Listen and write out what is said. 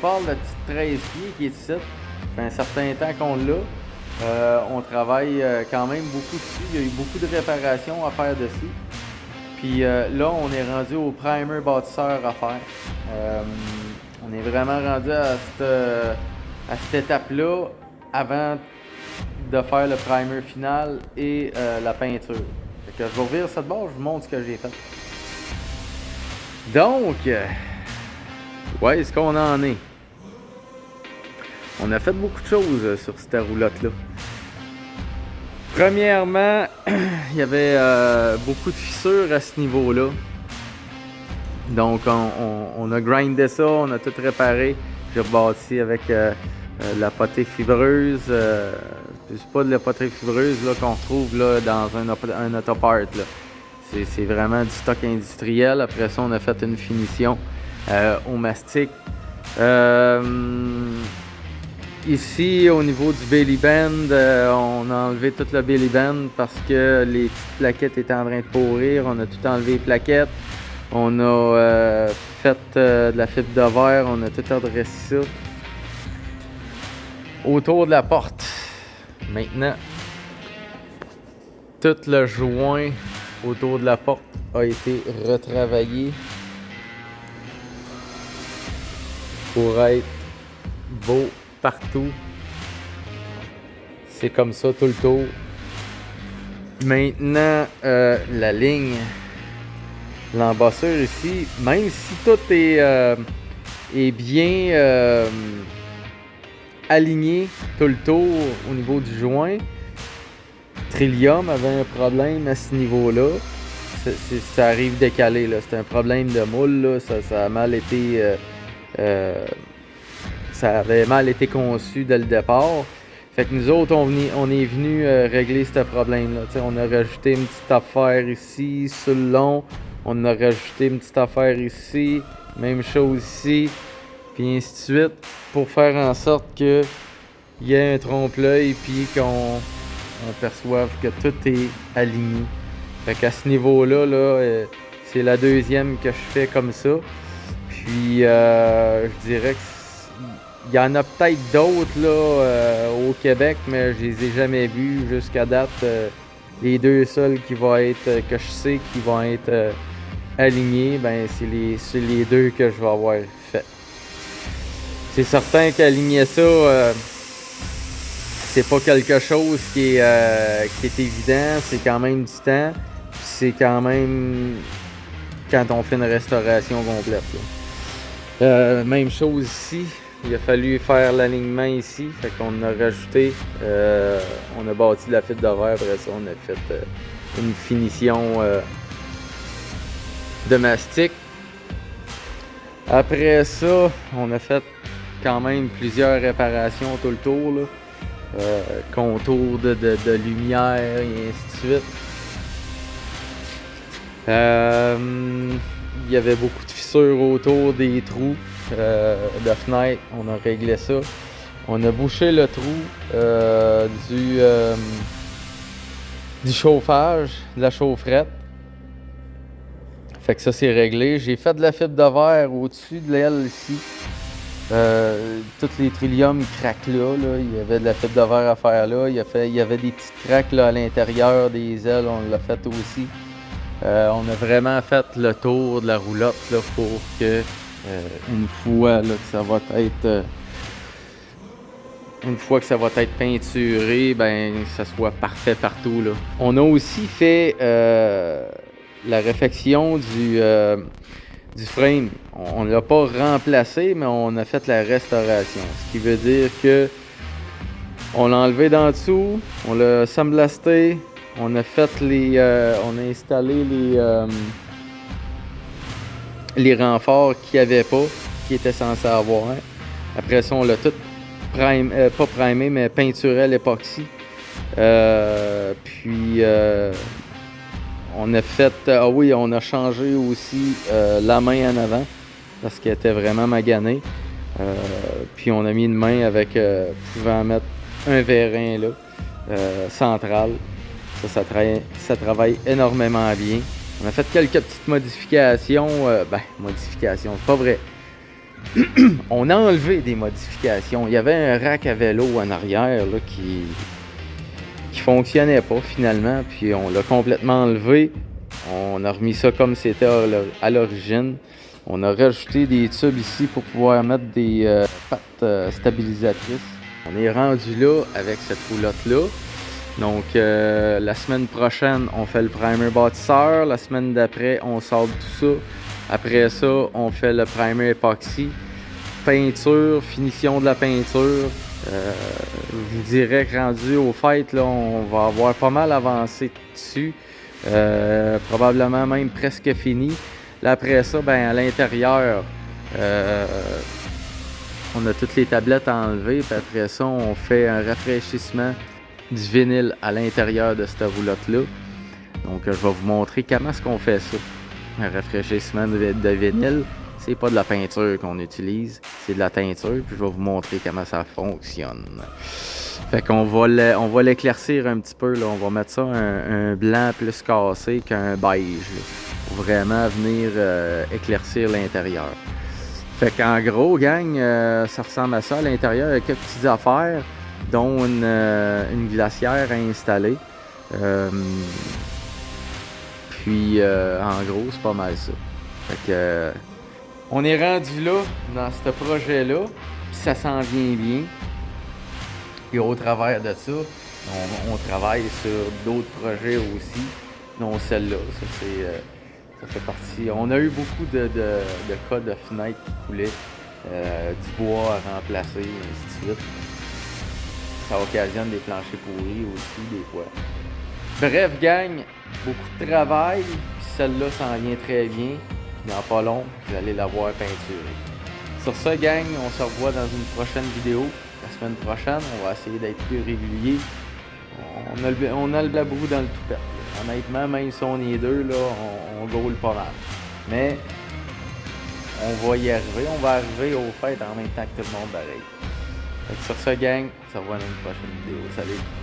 parle de la petite 13 pieds qui est ici. Ça fait un certain temps qu'on l'a. On travaille quand même beaucoup dessus. Il y a eu beaucoup de réparations à faire dessus. Puis là, on est rendu au primer bâtisseur à faire. On est vraiment rendu à cette étape-là avant de faire le primer final et la peinture. Fait que je vais ouvrir cette barre, je vous montre ce que j'ai fait. Donc, où est-ce qu'on en est? On a fait beaucoup de choses sur cette roulotte-là. Premièrement, il y avait beaucoup de fissures à ce niveau-là. Donc, on a grindé ça, on a tout réparé. J'ai rebâti avec la potée fibreuse. C'est pas de la potée fibreuse là, qu'on retrouve là, dans un autopart. Là. C'est vraiment du stock industriel. Après ça, on a fait une finition au mastic. Ici, au niveau du belly band, on a enlevé tout le belly band parce que les petites plaquettes étaient en train de pourrir. On a tout enlevé les plaquettes. On a fait de la fibre de verre. On a tout adressé ça. Autour de la porte, maintenant, tout le joint autour de la porte a été retravaillé pour être beau partout. C'est comme ça tout le tour. Maintenant, la ligne, l'embassure ici, même si tout est bien aligné tout le tour au niveau du joint, Trillium avait un problème à ce niveau-là. Ça arrive décalé, là. C'est un problème de moule, là. Ça a mal été... ça avait mal été conçu dès le départ. Fait que nous autres, on est venu régler ce problème-là. T'sais, on a rajouté une petite affaire ici, sur le long. On a rajouté une petite affaire ici. Même chose ici. Puis ainsi de suite. Pour faire en sorte qu'il y ait un trompe-l'œil puis qu'on perçoive que tout est aligné. Fait qu'à ce niveau-là, là, c'est la deuxième que je fais comme ça. Puis je dirais qu'il y en a peut-être d'autres là au Québec, mais je les ai jamais vus jusqu'à date. Les deux seuls que je sais qui vont être alignés, ben c'est les deux que je vais avoir fait. C'est certain qu'aligner ça, c'est pas quelque chose qui est évident, c'est quand même du temps. C'est quand même quand on fait une restauration complète. Même chose ici, il a fallu faire l'alignement ici, fait qu'on a rajouté, on a bâti de la fibre de verre, après ça on a fait une finition de mastic. Après ça, on a fait quand même plusieurs réparations tout le tour, là. Contour de lumière et ainsi de suite. Il y avait beaucoup de fissures autour des trous de fenêtres. On a réglé ça. On a bouché le trou du chauffage, de la chaufferette. Fait que ça c'est réglé. J'ai fait de la fibre de verre au-dessus de l'aile ici. Tous les trilliums craquent là. Il y avait de la fibre de verre à faire là. Il y avait des petits cracks là, à l'intérieur des ailes. On l'a fait aussi. On a vraiment fait le tour de la roulotte là, pour que une fois que ça va être peinturé, ben ça soit parfait partout là. On a aussi fait la réfection du frame. On ne l'a pas remplacé, mais on a fait la restauration. Ce qui veut dire que on l'a enlevé d'en dessous, on l'a sandblasté, on a fait on a installé les renforts qu'il n'y avait pas, qui étaient censés avoir. Après ça, on l'a tout pas primé, mais peinturé à l'époxy. Puis on a fait, on a changé aussi la main en avant parce qu'elle était vraiment maganée. Puis on a mis une main avec, pouvant mettre un vérin là, central. Ça travaille énormément bien. On a fait quelques petites modifications. Modifications, c'est pas vrai. On a enlevé des modifications. Il y avait un rack à vélo en arrière là, qui fonctionnait pas finalement, puis on l'a complètement enlevé. On a remis ça comme c'était à l'origine. On a rajouté des tubes ici pour pouvoir mettre des pattes stabilisatrices. On est rendu là avec cette roulotte-là. Donc la semaine prochaine, on fait le primer bâtisseur. La semaine d'après, on sort tout ça. Après ça, on fait le primer époxy. Peinture, finition de la peinture. Je vous dirais que rendu au fait, là, on va avoir pas mal avancé dessus. Probablement même presque fini. Là, après ça, ben, à l'intérieur, on a toutes les tablettes à enlever. Puis après ça, on fait un rafraîchissement du vinyle à l'intérieur de cette roulotte-là. Donc, je vais vous montrer comment est-ce qu'on fait ça. Un rafraîchissement de vinyle, c'est pas de la peinture qu'on utilise, c'est de la teinture. Puis je vais vous montrer comment ça fonctionne. Fait qu'on va l'éclaircir un petit peu. Là. On va mettre ça un blanc plus cassé qu'un beige. Là, pour vraiment venir éclaircir l'intérieur. Fait qu'en gros, gang, ça ressemble à ça. À l'intérieur, il y a quelques petites affaires, dont une glacière à installer. Puis, en gros, c'est pas mal ça. Fait que, on est rendu là, dans ce projet-là, puis ça s'en vient bien. Et au travers de ça, on travaille sur d'autres projets aussi, dont celle-là. Ça fait partie. On a eu beaucoup de cas de fenêtres qui coulaient, du bois à remplacer, et ainsi de suite. Ça occasionne des planchers pourris aussi, des fois. Bref, gang, beaucoup de travail. Puis celle-là s'en vient très bien. Puis dans pas long, vous allez la voir peinturée. Sur ce, gang, on se revoit dans une prochaine vidéo. La semaine prochaine, on va essayer d'être plus régulier. On a le blabrou dans le toupette. Honnêtement, même si on est deux, là, on gaule pas mal. Mais on va y arriver. On va arriver au fait en même temps que tout le monde pareil. Sur ce, gang, on se revoit dans une prochaine vidéo. Salut!